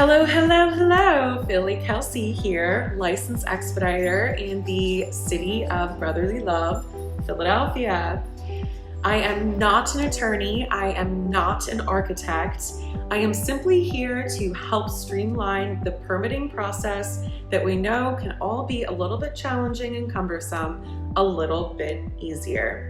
Hello, hello, hello. Kelsey here, licensed expediter in the city of brotherly love, Philadelphia. I am not an attorney. I am not an architect. I am simply here to help streamline the permitting process that we know can all be a little bit challenging and cumbersome, a little bit easier.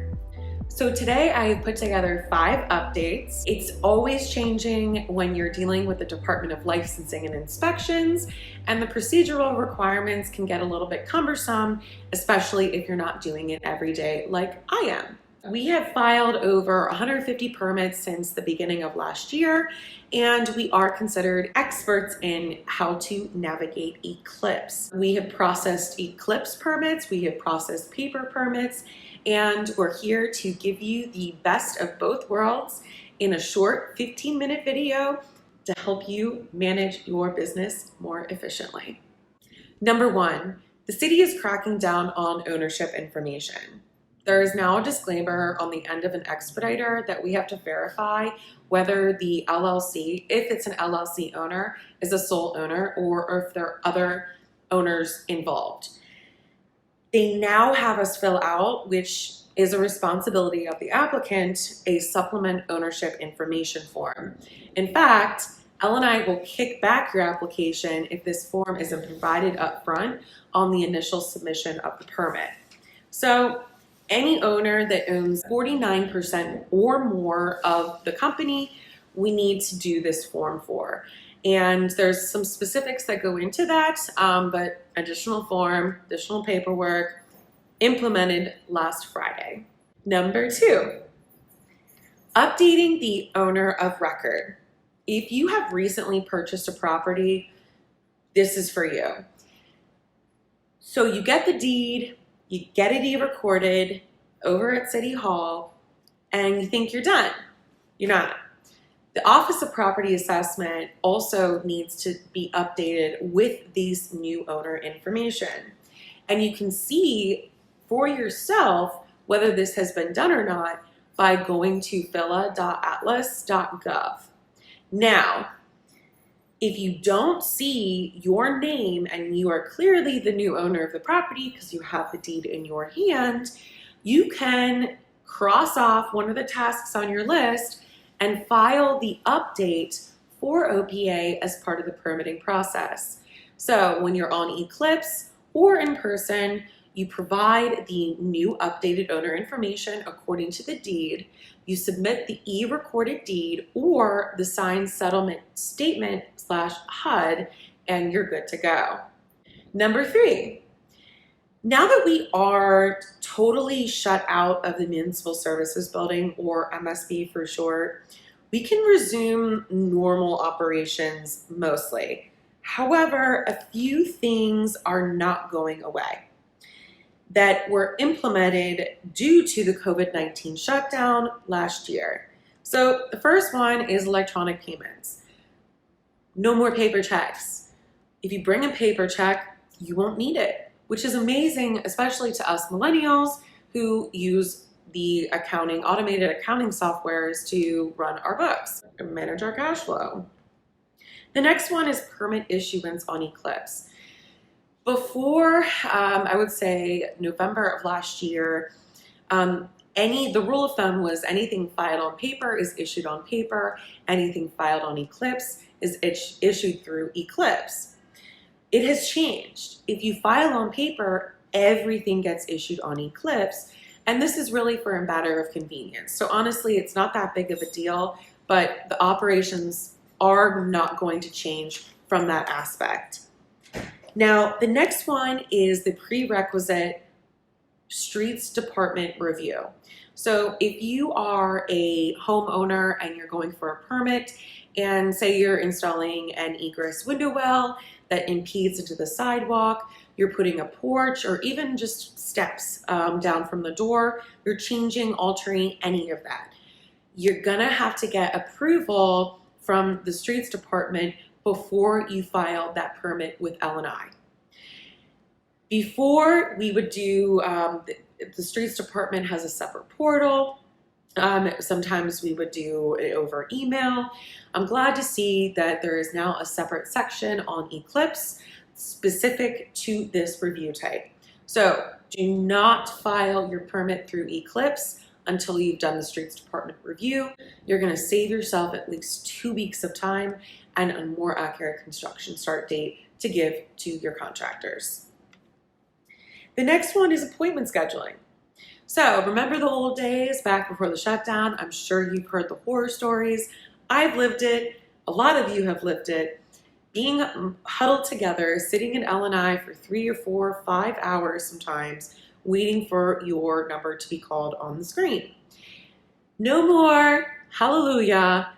So today I have put together 5 updates. It's always changing when you're dealing with the Department of Licensing and Inspections, and the procedural requirements can get a little bit cumbersome, especially if you're not doing it every day like I am. We have filed over 150 permits since the beginning of last year, and we are considered experts in how to navigate eCLIPSE. We have processed eCLIPSE permits, we have processed paper permits, and we're here to give you the best of both worlds in a short 15-minute video to help you manage your business more efficiently. Number 1, the city is cracking down on ownership information. There is now a disclaimer on the end of an expediter that we have to verify whether the LLC, if it's an LLC owner, is a sole owner or if there are other owners involved. They now have us fill out, which is a responsibility of the applicant, a supplement ownership information form. In fact, L&I will kick back your application if this form isn't provided up front on the initial submission of the permit. So any owner that owns 49% or more of the company, we need to do this form for. And there's some specifics that go into that, but additional form, additional paperwork, implemented last Friday. Number 2, updating the owner of record. If you have recently purchased a property, this is for you. So you get the deed, you get it e-recorded over at City Hall, and you think you're done. You're not. The Office of Property Assessment also needs to be updated with these new owner information. And you can see for yourself whether this has been done or not by going to phila.atlas.gov. Now, if you don't see your name and you are clearly the new owner of the property because you have the deed in your hand, you can cross off one of the tasks on your list and file the update for OPA as part of the permitting process. So when you're on eCLIPSE or in person, you provide the new updated owner information according to the deed, you submit the e-recorded deed or the signed settlement statement /HUD, and you're good to go. Number 3, now that we are totally shut out of the Municipal Services Building, or MSB for short, we can resume normal operations mostly. However, a few things are not going away that were implemented due to the COVID-19 shutdown last year. So the first one is electronic payments. No more paper checks. If you bring a paper check, you won't need it, which is amazing, especially to us millennials who use the automated accounting softwares to run our books and manage our cash flow. The next one is permit issuance on eCLIPSE. Before, I would say November of last year, the rule of thumb was anything filed on paper is issued on paper, anything filed on eCLIPSE is issued through eCLIPSE. It has changed. If you file on paper, everything gets issued on eCLIPSE, and this is really for a matter of convenience. So honestly, it's not that big of a deal, but the operations are not going to change from that aspect. Now, the next one is the prerequisite Streets Department review. So if you are a homeowner and you're going for a permit, and say you're installing an egress window well that impedes into the sidewalk, you're putting a porch or even just steps down from the door, you're changing, altering any of that. You're gonna have to get approval from the Streets Department before you file that permit with L&I. Before we would do, the Streets Department has a separate portal. Sometimes we would do it over email. I'm glad to see that there is now a separate section on eCLIPSE specific to this review type. So do not file your permit through eCLIPSE until you've done the streets department review. You're going to save yourself at least 2 weeks of time and a more accurate construction start date to give to your contractors. The next one is appointment scheduling. So remember the old days back before the shutdown? I'm sure you've heard the horror stories. I've lived it. A lot of you have lived it. Being huddled together, sitting in L&I for 3 or 4 or 5 hours sometimes, waiting for your number to be called on the screen. No more, hallelujah.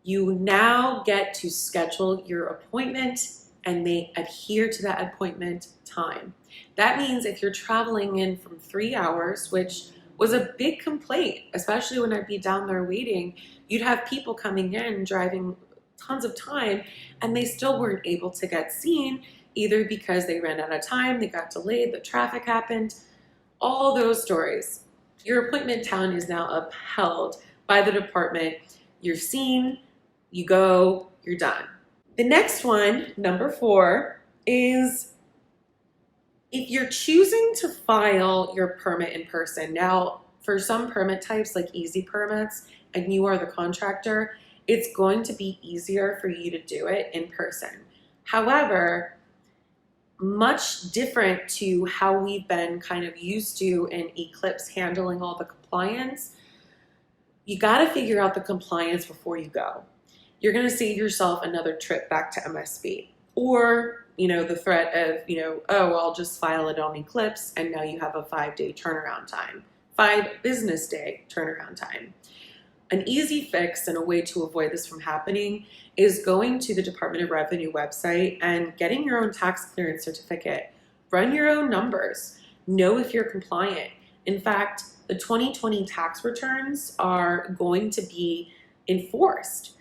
You now get to schedule your appointment and they adhere to that appointment time. That means if you're traveling in from 3 hours, which was a big complaint, especially when I'd be down there waiting, you'd have people coming in driving tons of time and they still weren't able to get seen, either because they ran out of time, they got delayed, the traffic happened, all those stories. Your appointment time is now upheld by the department. You're seen, you go, you're done. The next one, number 4, is if you're choosing to file your permit in person. Now, for some permit types like easy permits, and you are the contractor, it's going to be easier for you to do it in person. However, much different to how we've been kind of used to in eCLIPSE handling all the compliance, you got to figure out the compliance before you go. You're going to save yourself another trip back to MSB, or the threat of, oh, I'll just file it on eCLIPSE, and now you have a 5-day turnaround time, 5 business day turnaround time. An easy fix and a way to avoid this from happening is going to the Department of Revenue website and getting your own tax clearance certificate. Run your own numbers. Know if you're compliant. In fact, the 2020 tax returns are going to be enforced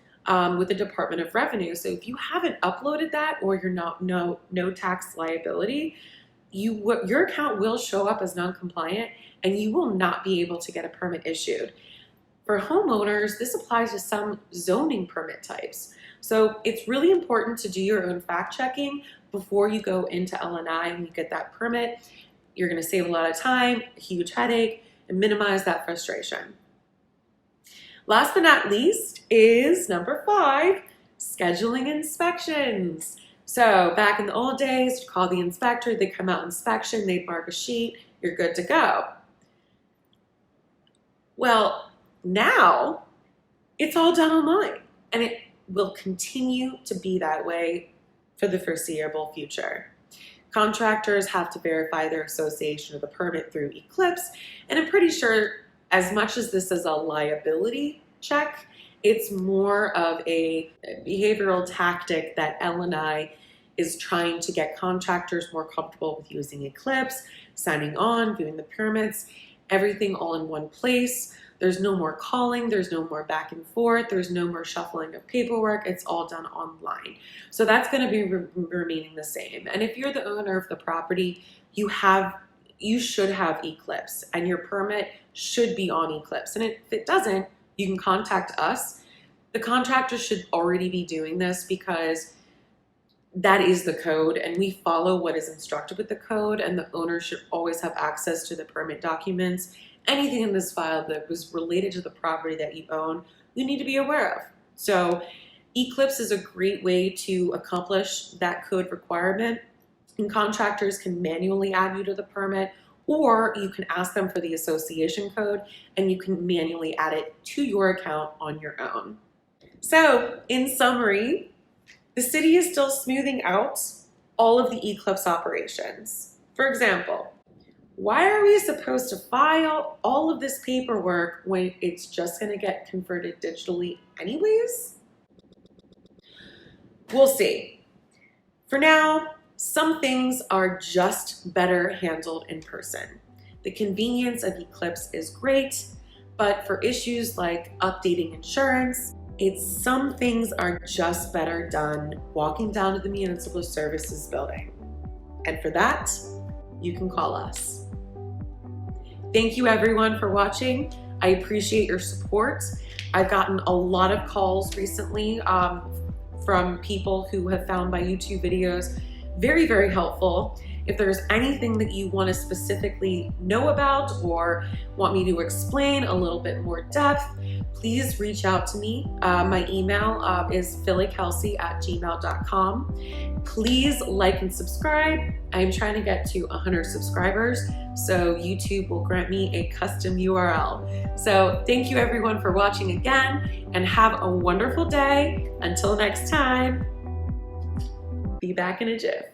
with the Department of Revenue. So if you haven't uploaded that, or you're not no tax liability, your account will show up as non-compliant and you will not be able to get a permit issued. For homeowners, this applies to some zoning permit types. So it's really important to do your own fact checking before you go into L&I and you get that permit. You're going to save a lot of time, a huge headache, and minimize that frustration. Last but not least is number 5, scheduling inspections. So back in the old days, you call the inspector, they come out inspection, they'd mark a sheet, you're good to go. Well, now it's all done online, and it will continue to be that way for the foreseeable future. Contractors have to verify their association of the permit through eCLIPSE, and I'm pretty sure as much as this is a liability check, it's more of a behavioral tactic that L&I is trying to get contractors more comfortable with using eCLIPSE, signing on, viewing the permits, everything all in one place. There's no more calling, there's no more back and forth, there's no more shuffling of paperwork, it's all done online. So that's going to be remaining the same. And if you're the owner of the property, you should have eCLIPSE, and your permit should be on eCLIPSE. And if it doesn't, you can contact us. The contractor should already be doing this because that is the code, and we follow what is instructed with the code, and the owner should always have access to the permit documents. Anything in this file that was related to the property that you own, you need to be aware of. So eCLIPSE is a great way to accomplish that code requirement, and contractors can manually add you to the permit, or you can ask them for the association code and you can manually add it to your account on your own. So in summary, the city is still smoothing out all of the eCLIPSE operations. For example, why are we supposed to file all of this paperwork when it's just going to get converted digitally anyways? We'll see. For now, some things are just better handled in person. The convenience of eCLIPSE is great, but for issues like updating insurance, some things are just better done walking down to the municipal services building. And for that, you can call us. Thank you everyone for watching. I appreciate your support. I've gotten a lot of calls recently from people who have found my YouTube videos very, very helpful. If there's anything that you want to specifically know about or want me to explain a little bit more depth, please reach out to me. My email is phillykelsey@gmail.com. Please like and subscribe. I'm trying to get to 100 subscribers, so YouTube will grant me a custom URL. So thank you everyone for watching again, and have a wonderful day. Until next time, be back in a jiff.